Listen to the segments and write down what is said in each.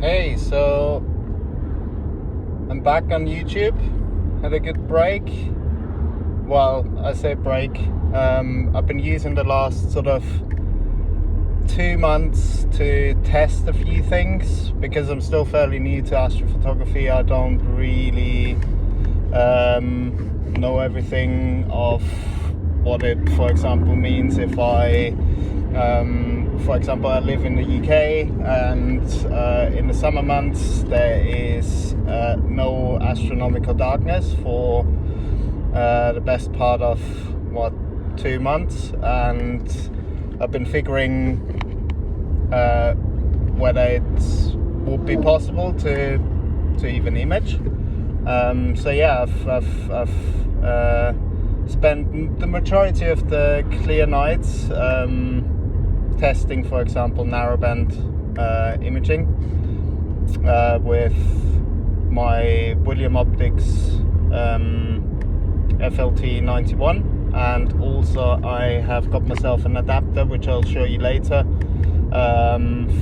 Hey, so I'm back on YouTube. Had a good break. Well, I say break. I've been using the last sort of 2 months to test a few things because I'm still fairly new to astrophotography. I don't really know everything of what it, for example, means if I for example, I live in the UK, and in the summer months there is no astronomical darkness for the best part of 2 months, and I've been figuring whether it would be possible to even image. So yeah, I've spent the majority of the clear nights testing, for example, narrowband imaging with my William Optics FLT91, and also I have got myself an adapter which I'll show you later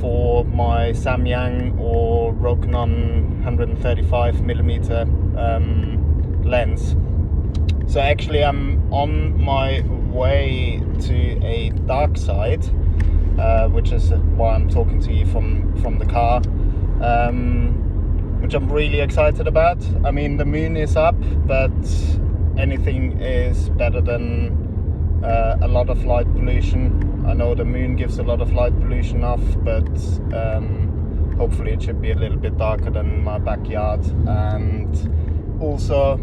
for my Samyang or Rokinon 135mm lens. So actually I'm on my way to a dark side, which is why I'm talking to you from the car, which I'm really excited about. I mean, the moon is up, but anything is better than a lot of light pollution. I know the moon gives a lot of light pollution off, but hopefully it should be a little bit darker than my backyard. And also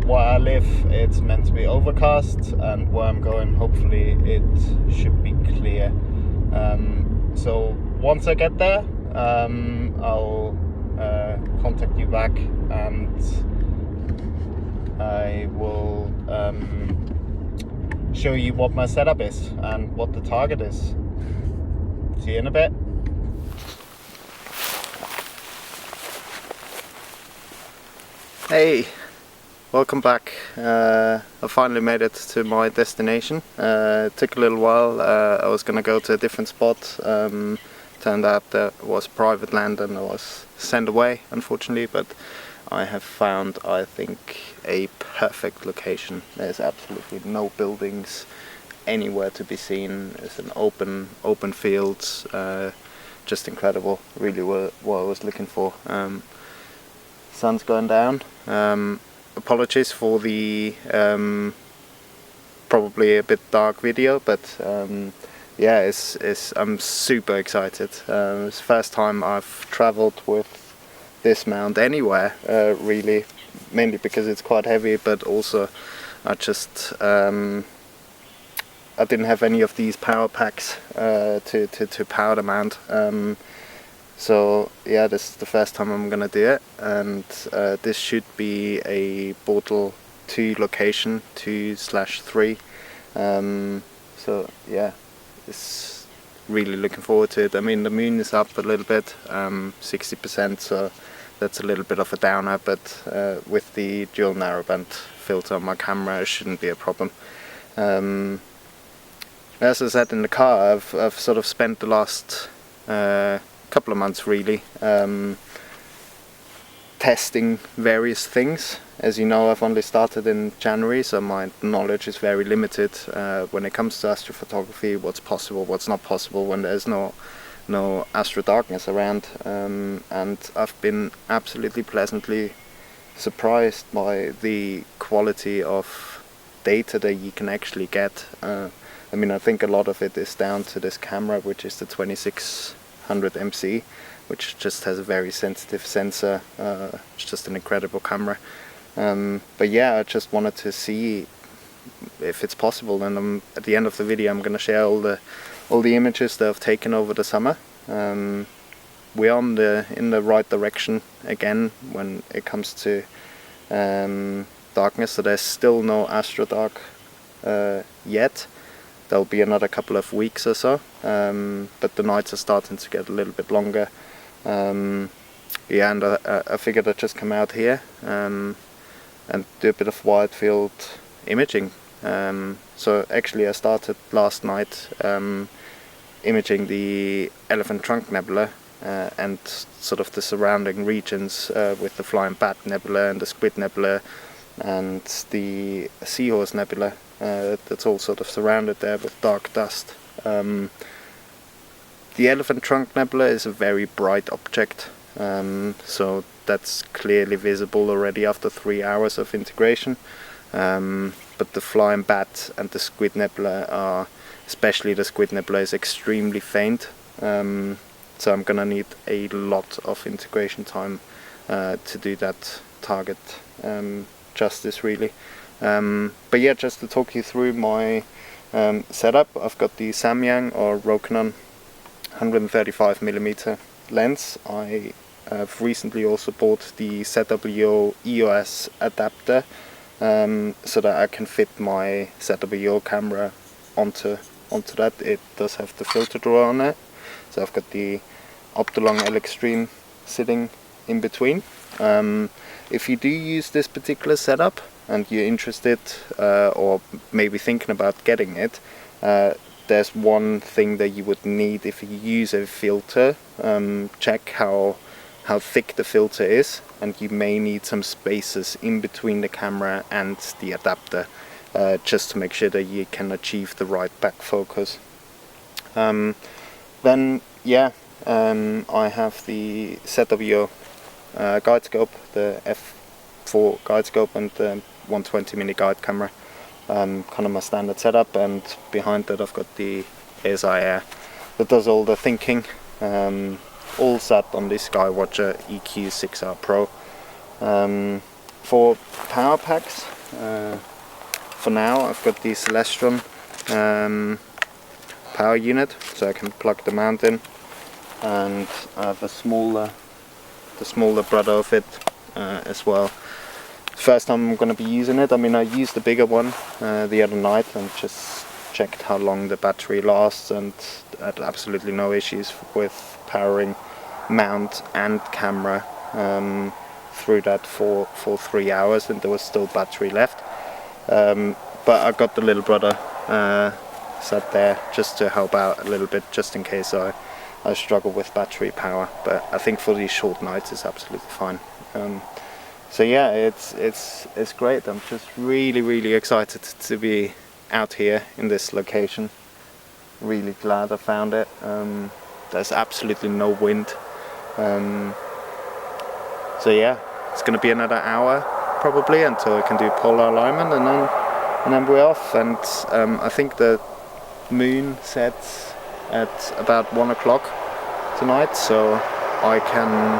where I live, it's meant to be overcast, and where I'm going, hopefully it should be clear. So once I get there, I'll contact you back, and I will show you what my setup is and what the target is. See you in a bit. Hey, welcome back. I finally made it to my destination. It took a little while. I was gonna go to a different spot. Turned out that was private land and I was sent away, unfortunately, but I have found, I think, a perfect location. There's absolutely no buildings anywhere to be seen. It's an open fields. Just incredible, really what I was looking for. Sun's going down. Apologies for the probably a bit dark video, but yeah, I'm super excited. It's the first time I've traveled with this mount anywhere, really, mainly because it's quite heavy, but also I just I didn't have any of these power packs to power the mount. So yeah, this is the first time I'm gonna do it, and this should be a Portal 2 location, 2/3. So yeah, it's really looking forward to it. I mean, the moon is up a little bit, 60%, so that's a little bit of a downer, but with the dual narrowband filter on my camera, it shouldn't be a problem. As I said in the car, I've sort of spent the last couple of months really testing various things. As you know, I've only started in January, so my knowledge is very limited when it comes to astrophotography, what's possible, what's not possible when there's no astro darkness around, and I've been absolutely pleasantly surprised by the quality of data that you can actually get. I mean, I think a lot of it is down to this camera, which is the 2600MC, which just has a very sensitive sensor. It's just an incredible camera. But yeah, I just wanted to see if it's possible, and at the end of the video I'm going to share all the images that I've taken over the summer. We're in the right direction again when it comes to darkness, so there's still no astro dark yet. There'll be another couple of weeks or so, but the nights are starting to get a little bit longer. Yeah, and I figured I'd just come out here and do a bit of wide field imaging. So actually I started last night imaging the Elephant Trunk Nebula and sort of the surrounding regions with the Flying Bat Nebula and the Squid Nebula and the Seahorse Nebula. That's all sort of surrounded there with dark dust. The Elephant Trunk Nebula is a very bright object, so that's clearly visible already after 3 hours of integration. But the Flying Bat and the Squid Nebula are, especially the Squid Nebula, is extremely faint. So I'm gonna need a lot of integration time to do that target justice, really. But yeah, just to talk you through my setup, I've got the Samyang or Rokinon 135mm lens. I have recently also bought the ZWO EOS adapter so that I can fit my ZWO camera onto that. It does have the filter drawer on it, so I've got the Optolong L-eXtreme sitting in between. If you do use this particular setup and you're interested or maybe thinking about getting it, there's one thing that you would need if you use a filter. Check how thick the filter is, and you may need some spaces in between the camera and the adapter, just to make sure that you can achieve the right back focus. Then yeah, I have the ZWO guide scope, the f4 guide scope, and the 120mm guide camera, kind of my standard setup. And behind that I've got the ASIAIR that does all the thinking, all sat on the Skywatcher EQ6 R Pro. For power packs, for now I've got the Celestron power unit, so I can plug the mount in, and I have the smaller brother of it as well. First time I'm going to be using it. I mean, I used the bigger one the other night and just checked how long the battery lasts, and I had absolutely no issues with powering mount and camera through that for 3 hours, and there was still battery left. But I got the little brother sat there just to help out a little bit, just in case I struggle with battery power. But I think for these short nights it's absolutely fine. So yeah, it's great. I'm just really excited to be out here in this location. Really glad I found it. There's absolutely no wind. So yeah, it's going to be another hour probably until I can do polar alignment, and then we're off. And I think the moon sets at about 1 o'clock tonight, so I can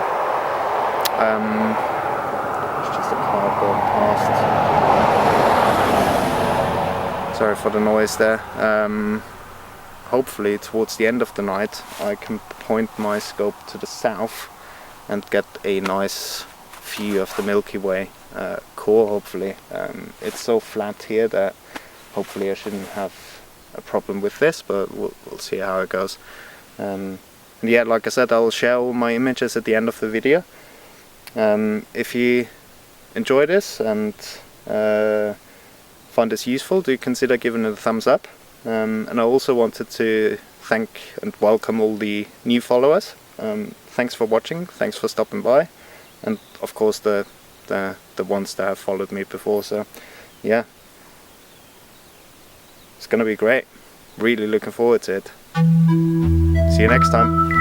it's just a car going past, sorry for the noise there. Hopefully towards the end of the night I can point my scope to the south and get a nice view of the Milky Way core, hopefully. It's so flat here that hopefully I shouldn't have a problem with this, but we'll see how it goes. And yeah, like I said, I'll share all my images at the end of the video. If you enjoy this and find this useful, do consider giving it a thumbs up. And I also wanted to thank and welcome all the new followers. Thanks for watching, thanks for stopping by, and of course the ones that have followed me before. So yeah, it's gonna be great. Really looking forward to it. See you next time.